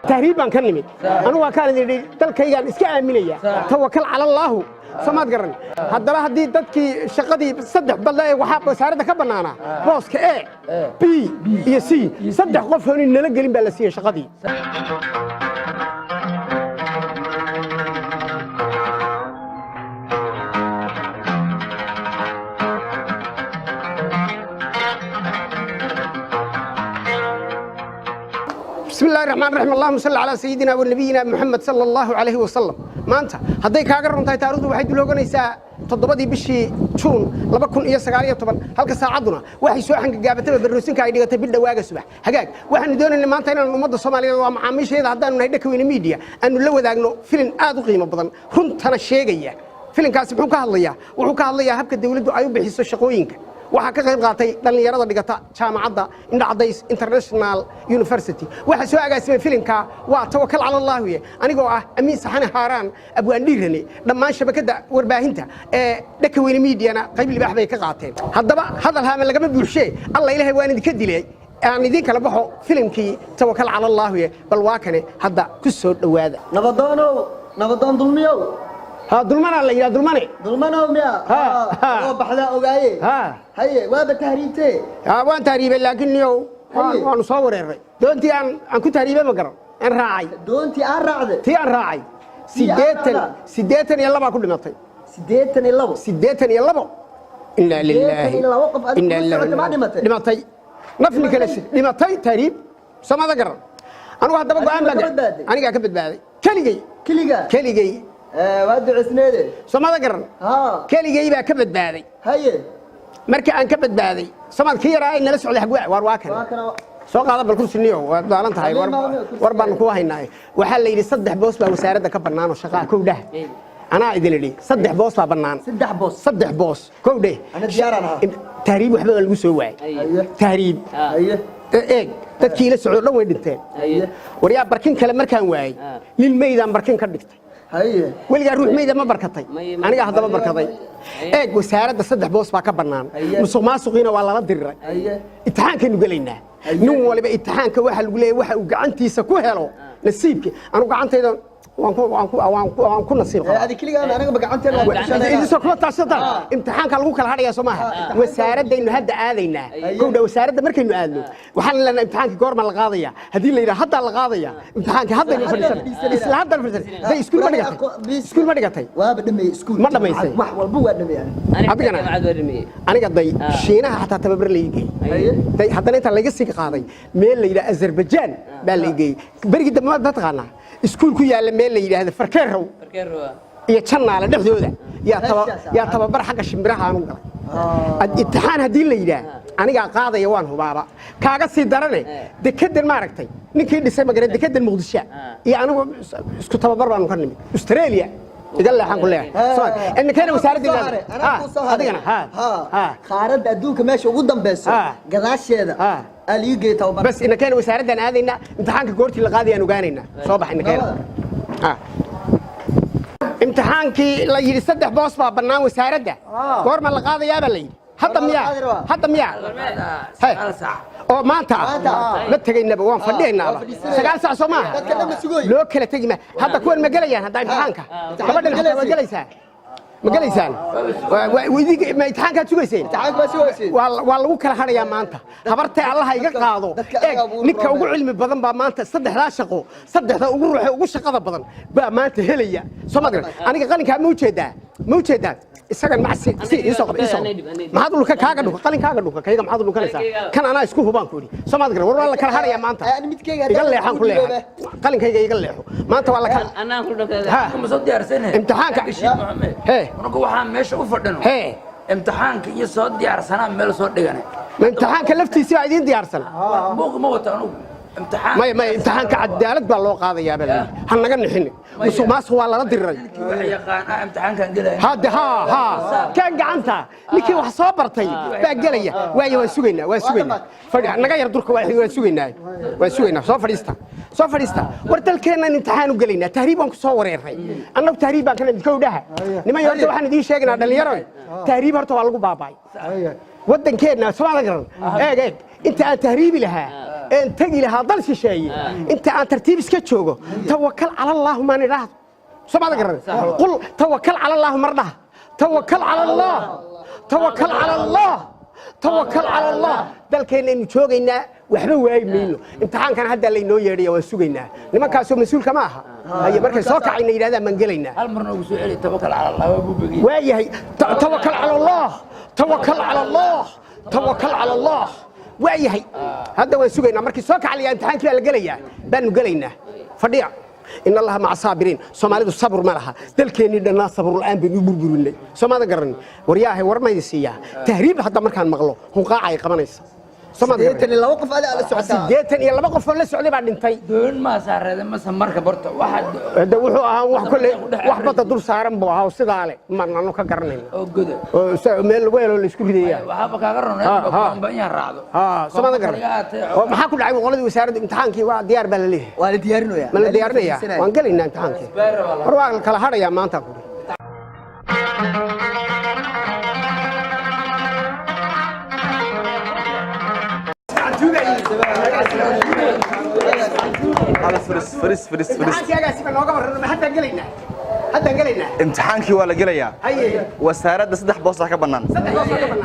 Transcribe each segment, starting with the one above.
تهريبا كلمة أنا وكان يدي تلك يجان إسكامينية توكل على الله سمعت قرن هذا هدي تدك شقدي صدق بالله وحاب وسارة كبنانا بوسك A B يا C صدق قفهم إن نلقين بالسية شقدي بسم الله الرحمن الرحيم اللهم صل على سيدنا ونبينا محمد صلى الله عليه وسلم maanta haday kaaga runtahay taariikhdu waxay dulooganaysaa 7 bishii June 2019 halka saacaduna waxay soo xangagaabatay barroosinka ay dhigatay bil dhawaaga subax hagaag waxaan doonaynaa maanta inaan ummadda Soomaaliyeed waa macaamiisheeda hadaan nahay dhakaweyne media aanu la wadaagno filim aad u qiimo badan runtana sheegaya filimkaasi wuxuu ka hadlayaa habka dawladdu ay u bixiso shaqooyinka waxa ka qayb qaatay dhalinyarada dhigata jaamacadda Indhacdays International University waxa soo agaasimay filimka waa tawakkal ala Allah anigoo ah Amiin Saxane Haaraan abwaan dhiirane dhammaan shabakada warbaahinta ee dhakaweyne media-na qayb libaax bay ka qaateen haddaba hadalhaama lagama buuxshay Allah ilaahay waan idinka dilay aan idin kala baxo filimkii tawakkal ala Allah bal waa kane hadda ku soo dhawaada nabadoon dulmiyow ها دلمنا لا يا دلمني دلمنا وميا ها بحدا اوغاي ها هي وابا تهريبتي ها وان تهريب لكن يو وان صوريري دونتي ان كنت تهريبه ما قرن ان راعي دونتي ان راعده تي ان راعي سيديتن يلا ما كدمتي سيديتن يلا إنا لله إنا لله دمتي نفني كلش دمتي تهريب سما ذكر انا واحد دبا قام بدا انا كبد بادي كليغي واد عسنيده سمada garan keligay baa ka badbaaday haye markii aan ka badbaaday samad ka yaraa in la socday xagwa war waa kan soo qaada bal kursiiniyo waa daalan tahay war baan ku haynaay waxa la yiri 3 boos baa wasaaradda ka bannaan oo shaqo kowdah ana idin leeyahay 3 boos baa bannaan 3 boos kowdah ana diyaaranaha tahriib waxba lagu soo waayay tahriib haye eeg dadkii la socdo dhan way dhinteen wariyaa barkin kale markaan waayay lil meeydan barkin ka dhigtay haye waliga ruux meeyda ma barkatay aniga hadaba barkaday eeg wasaaradda 3 boos baa ka bannaan musuqmaasuqiina waa lala diriray imtixaankaynu galaynaa nin waliba imtixaanka waxa lagu leeyahay waxa uu gacantiisa ku helo nasiibki anu gacantayda waan ku nasiib qaba adi kaliya anaga gacanteena waa soo kuma taasada imtixaanka lagu kala hadhaya Soomaha wasaaradaynu hadda aadaynaa gowdha wasaaradda markaynu aadno waxaan leenahay imtixaanka goorma la qaadaya hadii la yiraahdo hadda la qaadaya imtixaanka hadda la fadhiisan isla hadda la fadhiisan day iskuul ma dhigatay waaba dhamay iskuul ma dhamaysay wax walba waa dhamay aniga day shiinaha hatta tababar la yigay day haddana inta laga sii qaaday meel la yiraahdo Azerbaijan baa la yigay barigi dambe dad qaana iskuul ku yaala meel la yiraahdo farkeerow iyo janaale dhaxdooda yaa tababar xagga shimbiraha aanu galay imtixaan hadii la yiraahdo aniga qaadaya waan hubaaba kaaga sii darane dekedan ma aragtay ninkii dhisay magaalada dekedan Muqdisho iyo anigu isku tababar baan ka nimid Australia idan la xan ku leeyahay in keen wasaaradda adigana qaaradda adduunka meesha ugu dambayso gadaasheeda aliigay tababar bas in keen wasaaraddan aadayna imtixaanka goortii la qaadayaan ogaanayna soo baxayna keen imtixaankii la yiri 3 boos baa bannaan wasaaradda goorma la qaadayaa baa la yiri hadda miya oo maanta la tagaynaba waan fadhiyeynaa 9 saac soo maaha loo kala tagi ma hadda kuwan ma galayaan hadda imtixaanka gabadhan ma galaysaa ma galaysaan weydii ma imtixaanka sugayseen waa lagu kala hadhayaa maanta habartay Allah iga qaado ninka ugu cilmi badan baa maanta 3 shaqo 3 ugu ruuxay ugu shaqada badan baa maanta helaya Soomaaliya aniga qalinka ma ujeedaa isaga macsi isoo maxaad u kaaga dhuka qalinkaaga dhuka kayga maxaad u dhukanaysaa kan ana isku hubaan ku yiri Soomaaliya war la kala hadhaya maanta iga leexan ku leeyahay qalinkayga iga leexo maanta waa la kala ana ku dhukaa kuma soo diyaarsanay imtixaanka anagu waxaan meesha u fadhino imtixaanka iyo soo diyaarsanaa meel soo dhiganay imtixaanka laftiisa waa idin diyaarsan buuq ma wata anigu امتحان ما امتحان كعدالة بالله قاضي يا بلد هنقول نحن وسماس هو الله ردري امتحان كان قلها هذا ها كان قعنتها لكي wax soo bartay baa galaya waayo waan sugaynaa fadhi naga yar durka waan sugaynaa soo fadhiista war dalkeena imtixaan u galaynaa tahriib aan ku soo wareeray annagu tahriib baan kana idinka dhaha niman yorta waxaan idin sheegnaa dhalinyaro tahriib horta waa lagu baabay wadankeena Soomaaliya garan eeg inta aan tahriibi lahaa aan tagi lahaa dal shisheeye inta aan tartiib iska joogo tawakkal ala allah ma niraahdo Soomaaliya garan qul tawakkal ala allah mardah توكل على الله توكل على الله توكل على الله dalkeena inuu joogayna waxba waaymayno imtixaankan hadda la inoo yeedhay waa sugaynaa nimankaas oo mas'uul kama aha ay markay soo kacayna yiraahdaan man galaynaa hal marna ugu soo celi tawakkal ala allah waa buubiga waayahay tawakkal ala allah tawakkal ala allah tawakkal ala allah waayahay hadda waan sugaynaa markii soo kacay imtixaankii la galayaa baan galaynaa fadhiya إن الله مع الصابرين سوماليدو صبر مالها دلكيني دنا صبر الآن بنو بربرني سومالي قرن ورياه ورما يسيا تهريب حتى مركان مغلو هو قاعي قمنيس سيدتني لو وقف على السعودية سيدتني لو وقف على السعودية بعد انتي دون ما صار هذا مثلا مركب برتا واحد هذا وحو كل وحبط دول صارن بوها وسيد عليه ما نانو كقرنين او جد ميل ويل اللي اسكو ريديا وحابك قرن بان راعدو سومالي قرن ما كل عيب ولدي وسارد امتحانكي waa diyaar baa leeyahay waa la diyaarinaya ma la diyaarinaya waan galaynaa imtixaankii war kala hadhaya maanta ku على فرس امتحانكii waa la gelayaa wasaaradda 3 boos ka banaan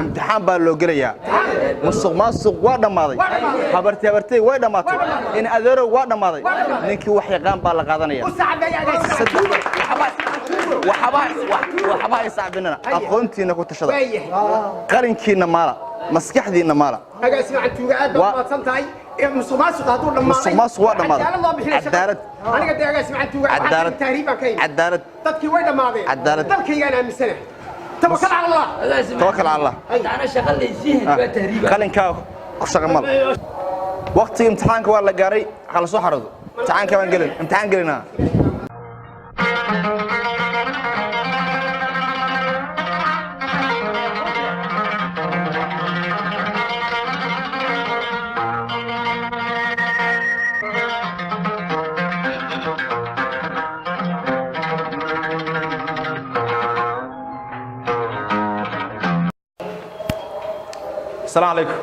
imtixaan baa loo gelayaa musuqmaasuq waa dhamaaday habartay way dhamaatay in adeero waa dhamaaday ninkii wax yaqaan baa la qaadanaya waxba ay saabinana aqoontiina ku tashada qalinkiina maala maskaxdiina maala agaasima cantuuga aad baad maadsantahay musuqmaasuq haduu dhamaaday musuqmaasuq waa dhamaaday cadaalad aniga de agaasima cantuuga cadaalad tahriib ka yimid cadaalad dadkii way dhamaadeen cadaalad dalkaygaan aaminsanahay توكل على الله توكل على الله انا شغل يزين تهريب قالنكا شغل وقت امتحانك waa la gaaray xal soo xarado imtixaanka waan galin imtixaan galina السلام عليكم.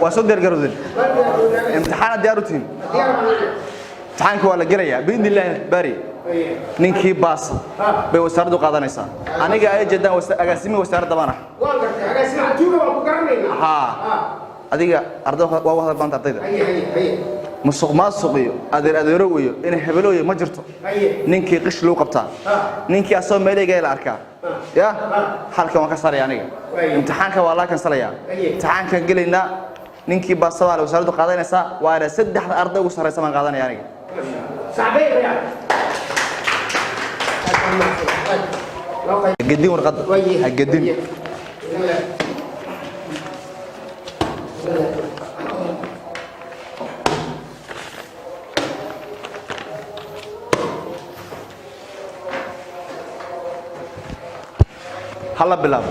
وصدر جرودين. امتحان دياروتين. امتحانك ولا جريا بإذن الله باري. نينكي باص. بوسارد قادنيسا. أنا جاي جدا أقسمي وسارد دبانا. أقسمي عتوبة وبقرنين. ها. أديك أرده وواحد بان ترتيده. مسوق ما سوقيه. أديرويه. إن هبلويه ما جرته. نينكي قش لو قبطان. نينكي أصلا مالي جاي الأركان. يا حالك ما كسر يعني امتحانك والله كسر يا امتحانك قلنا نينكي باصوا على وسارد قادنا سا وأنا سدح الأرض وسر سما قادنا يعني صعبين يعني قديم ورقد قديم هلا بلاب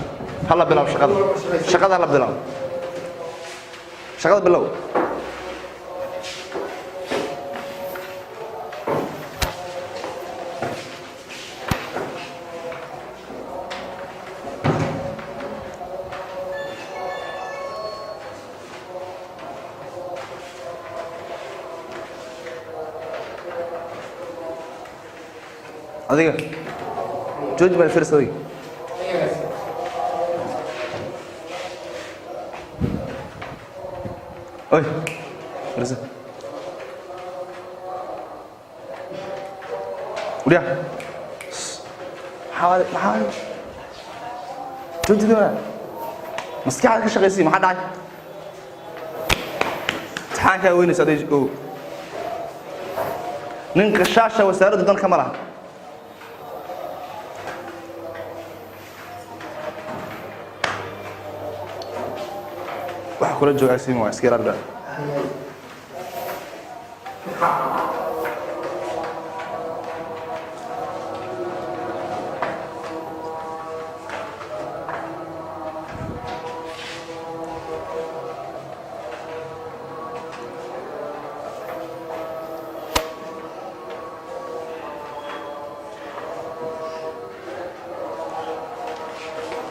شغل هلا بلاب شغل بلاب adiga jooji bal firsadi oy firsa udah حاول jooji dona maskaxda ka shaqeysii maxaa dhacay taxanka weynaysa aday oo nin qashaasha wasaaradda dalka ma laha waxa kula jooga asiin waa iska yarada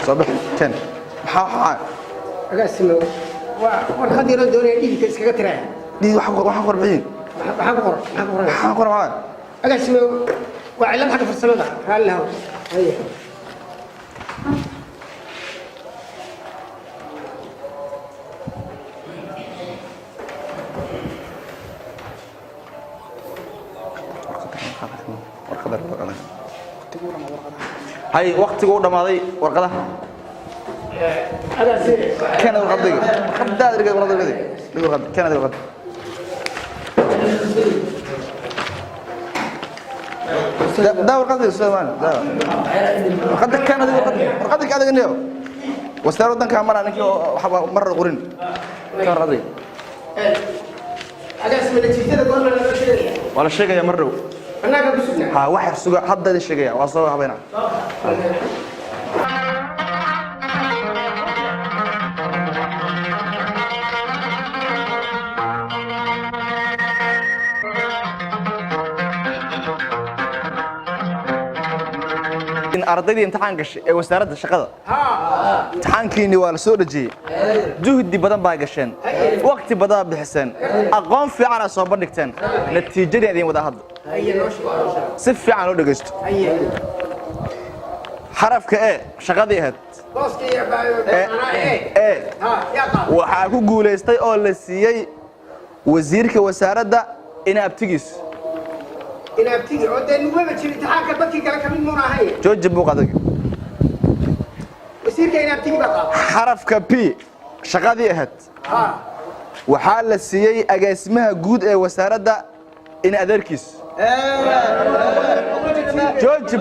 صباح كان حا agaasimo warqad yar oo doonaya dhigka iskaga tiraya دي waxa qorbixin maxaa qor ma agaasimo waa cilad xagga farsamada halaw haye هاي وقتigu dhamaaday warqadaha كان الغضي خد هذا الغضي الغضي كان هذا الغضي ده الغضي سليمان ده قد كان هذا الغضي الغضي كذا جنيه واستاروا دنك عمر انك مره قرين كان رضي agaasimo natiijada goorma la sheegay ولا شيء يا مره annaga ku sugnaa ها واحد سوق حد هذا الشيء يا واصو حبينا ardaydii imtixaan gashay ee wasaaradda shaqada imtixaankiini waa la soo dhajiyay juhdi badan baa gasheen waqti badan bixiseen aqoon fiican aad soo bandhigteen natiijadii idin wada hadda si fiican loo dhageysto xarafka ee shaqadii ahayd waxaa ku guulaystay oo la siiyey wasiirka wasaaradda in abtigiisu inaabtigi oo dee nugama jirin imtixaanka dadkii kale ka mid muuna ahayn jooji buu qadag wasiirka inaabtigi baa qaada xarafka p shaqadii ahayd waxaa la siiyey agaasimaha guud ee wasaaradda in adeerkiis jooji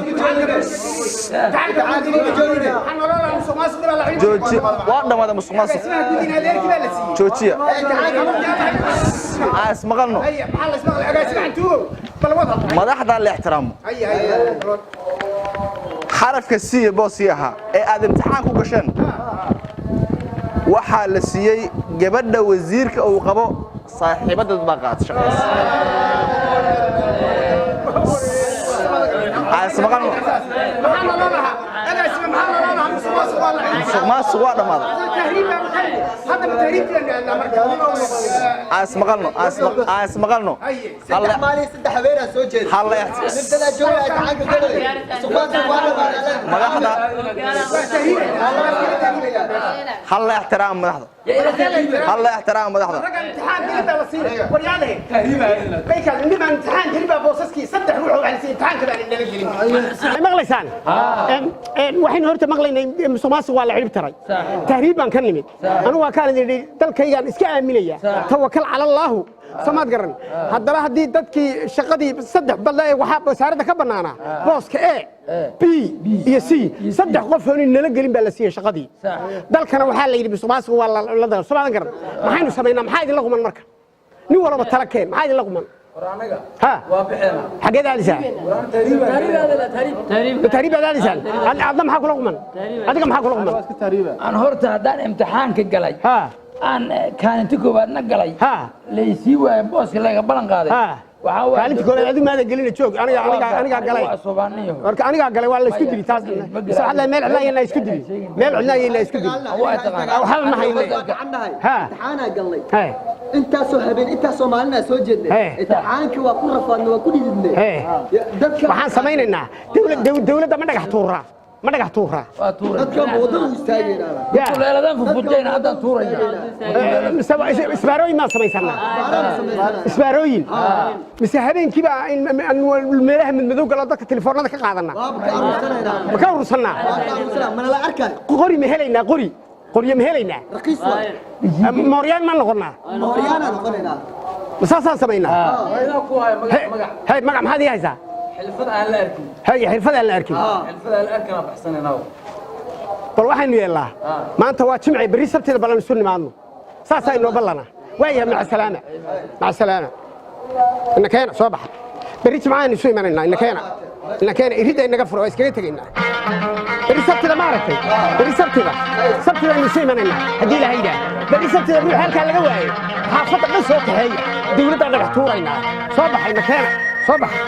jooji waa dhamaada musuqmaasuq joojiya asmaqalno madaxda la ixtiraamo xarafka c boosii ahaa ee aad imtixaan ku gasheen waxaa la siiyey gabadha wasiirka uu qabo saaxiibada baa qaatay shaqadaas asmaqalno musuqmaasuq waa dhamaaday asmaqalno saddex maalin saddex habeenaa soo jeeda halla naftada jooga gacanka galay suuqaadka waa madaxda halla ixtiraam madaxda halla ixtiraam madaxda maqlaysaan waxaynu horta maqlaynay musuqmaasuq waa la cirib taray tahriib baan ka nimid anigu waa kaan idhi dalkaygaan iska aaminaya tawakkal cala allaahu samaad garan haddaba haddii dadkii shaqadii saddex badla ee waxaa wasaaradda ka bannaanaa booska e b iyo c saddex qof oo nala gelin baa la siiyey shaqadii dalkana waxaa la yidhi musuqmaasuq waa la dal samaad garan maxaynu samaynaa maxaa idinla quman marka nin walba tala keen maxaa idinla quman ها حاجات هذه تهريب هذا لسان عظم حق لقمن هذا كم حق لقمن أنا هرت هذا امتحان كجلاي أنا كانت كوبا نجلاي ليسيوا بوس كلا قبلن قاضي كانت كوبا هذا ما قلنا تشوك أنا قلي أنا قلي والله يسكدري تاز صح لا مال عنا يلا يسكدري مال عنا يلا يسكدري أو حال ما هي ها امتحانا قلي انت سو هبين انت سو مالنا سو جدنا امتحانك waa ku rafaadna waa ku dhididnay dadka waxaan sameeynaa dawladda ma dhagax tuuraa ما نجح تورا. dadka wadada istaagayna kuleeladan fufudeen hadda tuuraya isbaaroyin ma sameysana isbaaroyin mise habeenkii baa meelaha madmadow gala dadka telefoonada ka qaadana ma ka ursanaa mana la arkay qori ma helaynaa qori ma helaynaa raqiis mooryaan ma noqonaa mooryaan noqonayna masaasan sameynaa hay magac maxaad haysaa xilfad aan la arkin hay xilfad aan la arkin xilfad aan la arkin baxsanayna bal waxaynu yeelaa maanta waa jimci bari sabtida balan isu nimaadno saasay noo balana waaya maca salaama inna keena soo baxa bari jimcaan isu imanayna inna keena irida inaga furo iskaga tagaynaa bari sabtida maaragtay bari sabtida isu imanayna haddii la haydaa bari sabtida ruux halkaa laga waayo xaafadda dhan soo kaxeeya dawladda dhagax tuuraynaa soo baxa inna keena soo baxa